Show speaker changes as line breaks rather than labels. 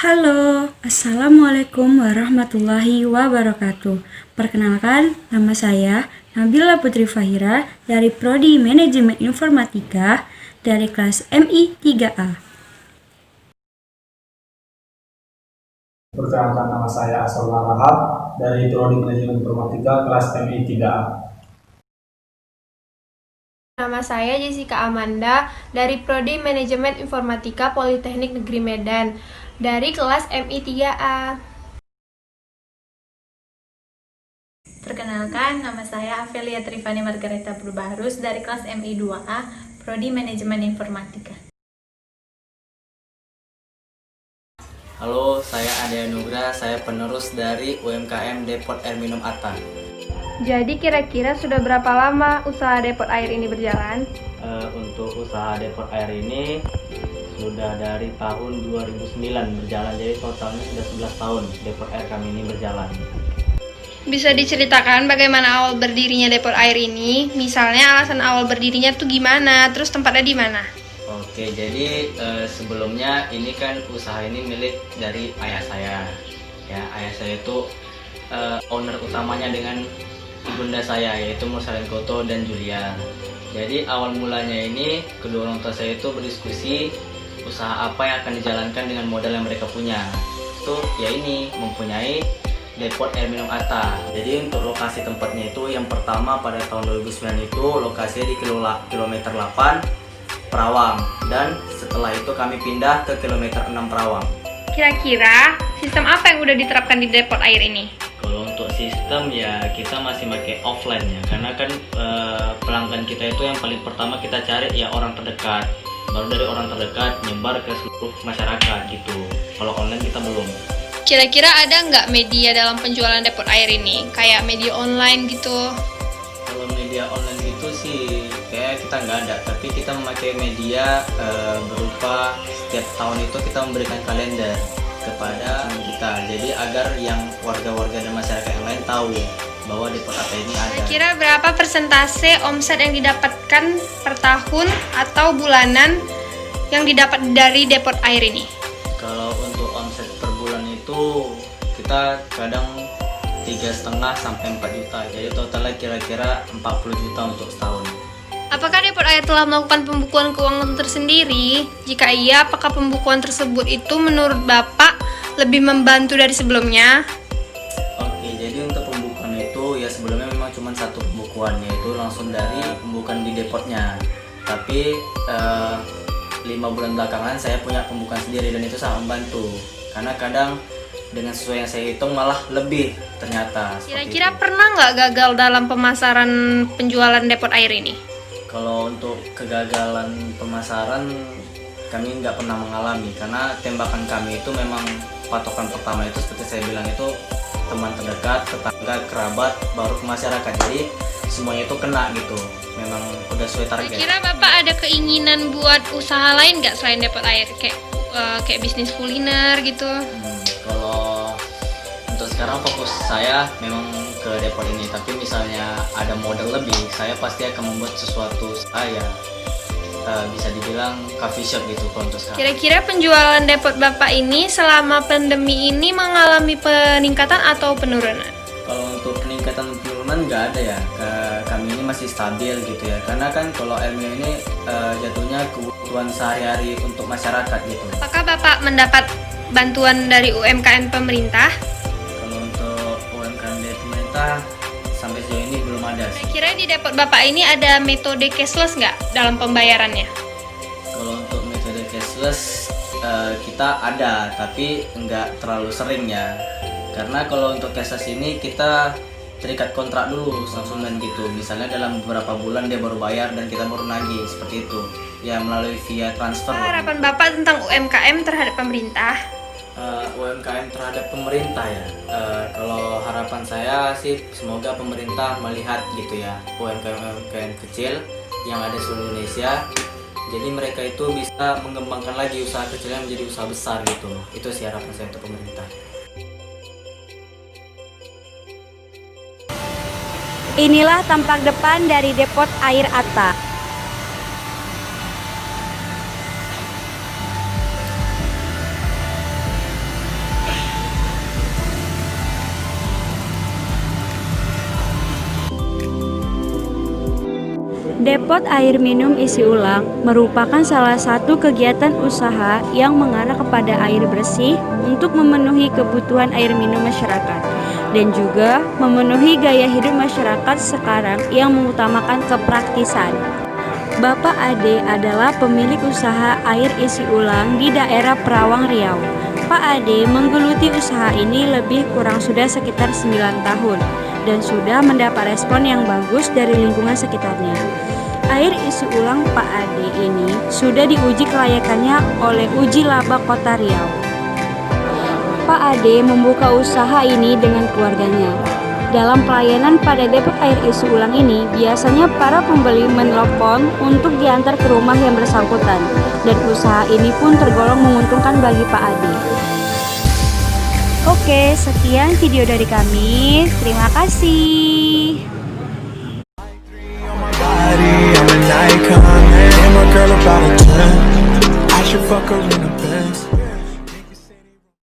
Halo, Assalamualaikum warahmatullahi wabarakatuh. Perkenalkan, nama saya Nabila Putri Fahira dari Prodi Manajemen Informatika dari kelas MI 3A.
Perkenalkan, nama saya Asrul Rahab dari Prodi Manajemen Informatika kelas MI 3A.
Nama saya Jessica Amanda dari Prodi Manajemen Informatika Politeknik Negeri Medan dari kelas MI 3A.
Perkenalkan, nama saya Afelia Trifani Margareta Purbaharus dari kelas MI 2A, Prodi Manajemen Informatika.
Halo, saya Ade Nugra, saya penerus dari UMKM Depot Air Minum Atta.
Jadi kira-kira sudah berapa lama usaha depot air ini berjalan?
Untuk usaha depot air ini sudah dari tahun 2009 berjalan, jadi totalnya sudah 11 tahun depot air kami ini berjalan.
Bisa diceritakan bagaimana awal berdirinya depot air ini? Misalnya alasan awal berdirinya tuh gimana? Terus tempatnya di mana?
Oke, jadi sebelumnya ini kan usaha ini milik dari ayah saya. Ya, ayah saya itu owner utamanya dengan ibunda saya, yaitu Mursalin Koto dan Julia. Jadi awal mulanya ini kedua orang tua saya itu berdiskusi usaha apa yang akan dijalankan dengan modal yang mereka punya. Itu ya ini mempunyai depot air minum Atta. Jadi untuk lokasi tempatnya itu yang pertama pada tahun 2009 itu lokasinya di kilometer 8 Perawang, dan setelah itu kami pindah ke kilometer 6 Perawang.
Kira-kira sistem apa yang udah diterapkan di depot air ini?
Kalau untuk sistem ya kita masih pakai offline ya, karena kan pelanggan kita itu yang paling pertama kita cari ya orang terdekat, baru dari orang terdekat nyebar ke seluruh masyarakat gitu. Kalau online kita belum.
Kira-kira ada nggak media dalam penjualan depot air ini? Kayak media online gitu?
Kalau media online itu sih kayak kita nggak ada, tapi kita memakai media berupa setiap tahun itu kita memberikan kalender kepada kita, jadi agar yang warga-warga dan masyarakat yang lain tahu bahwa depot Atta ini ada.
Kira-kira berapa persentase omset yang didapatkan per tahun atau bulanan yang didapat dari depot air ini?
Kalau untuk omset per bulan itu kita kadang 3,5 sampai 4 juta, jadi totalnya kira-kira 40 juta untuk setahun.
Apakah depot air telah melakukan pembukuan keuangan tersendiri? Jika iya, apakah pembukuan tersebut itu menurut Bapak lebih membantu dari sebelumnya?
Oke, jadi untuk pembukuan itu ya sebelumnya memang cuma satu pembukuan, yaitu langsung dari pembukuan di depotnya. Tapi 5 bulan belakangan saya punya pembukuan sendiri dan itu sangat membantu, karena kadang dengan sesuai yang saya hitung malah lebih ternyata.
Kira-kira pernah nggak gagal dalam pemasaran penjualan depot air ini?
Kalau untuk kegagalan pemasaran kami nggak pernah mengalami, karena tembakan kami itu memang patokan pertama itu seperti saya bilang itu teman terdekat, tetangga, kerabat, baru ke masyarakat. Jadi semuanya itu kena gitu, memang udah sesuai target.
Kira Bapak ada keinginan buat usaha lain nggak selain depot air? Kayak bisnis kuliner gitu?
Kalau untuk sekarang fokus saya memang ke depot ini, tapi misalnya ada modal lebih, saya pasti akan membuat sesuatu saya bisa dibilang coffee shop gitu kalau untuk sekarang.
Kira-kira penjualan depot Bapak ini selama pandemi ini mengalami peningkatan atau penurunan?
Kalau untuk peningkatan penurunan nggak ada ya, kami ini masih stabil gitu ya, karena kan kalau air minum ini jatuhnya kebutuhan sehari-hari untuk masyarakat gitu.
Apakah Bapak mendapat bantuan dari UMKM pemerintah?
Kalau untuk UMKM dari pemerintah sampai sejauh ini belum ada.
Kira-kira di depot Bapak ini ada metode cashless nggak dalam pembayarannya?
Kalau untuk metode cashless kita ada, tapi nggak terlalu sering ya. Karena kalau untuk cashless ini kita terikat kontrak dulu langsung dan gitu. Misalnya dalam beberapa bulan dia baru bayar dan kita baru nagih, seperti itu. Ya melalui via transfer.
Harapan Bapak tentang UMKM terhadap pemerintah?
UMKM terhadap pemerintah ya. Kalau harapan saya sih semoga pemerintah melihat gitu ya UMKM kecil yang ada di seluruh Indonesia. Jadi mereka itu bisa mengembangkan lagi usaha kecilnya menjadi usaha besar gitu. Itu sih harapan saya untuk pemerintah.
Inilah tampak depan dari depot air Atta. Depot air minum isi ulang merupakan salah satu kegiatan usaha yang mengarah kepada air bersih untuk memenuhi kebutuhan air minum masyarakat dan juga memenuhi gaya hidup masyarakat sekarang yang mengutamakan kepraktisan. Bapak Ade adalah pemilik usaha air isi ulang di daerah Perawang, Riau. Pak Ade menggeluti usaha ini lebih kurang sudah sekitar 9 tahun dan sudah mendapat respon yang bagus dari lingkungan sekitarnya. Air isi ulang Pak Ade ini sudah diuji kelayakannya oleh Uji Laba Kota Riau. Pak Ade membuka usaha ini dengan keluarganya. Dalam pelayanan pada depot air isi ulang ini, biasanya para pembeli menelpon untuk diantar ke rumah yang bersangkutan, dan usaha ini pun tergolong menguntungkan bagi Pak Ade. Oke, sekian video dari kami. Terima kasih.
I'm an icon, and my girl about a 10. I should fuck her in a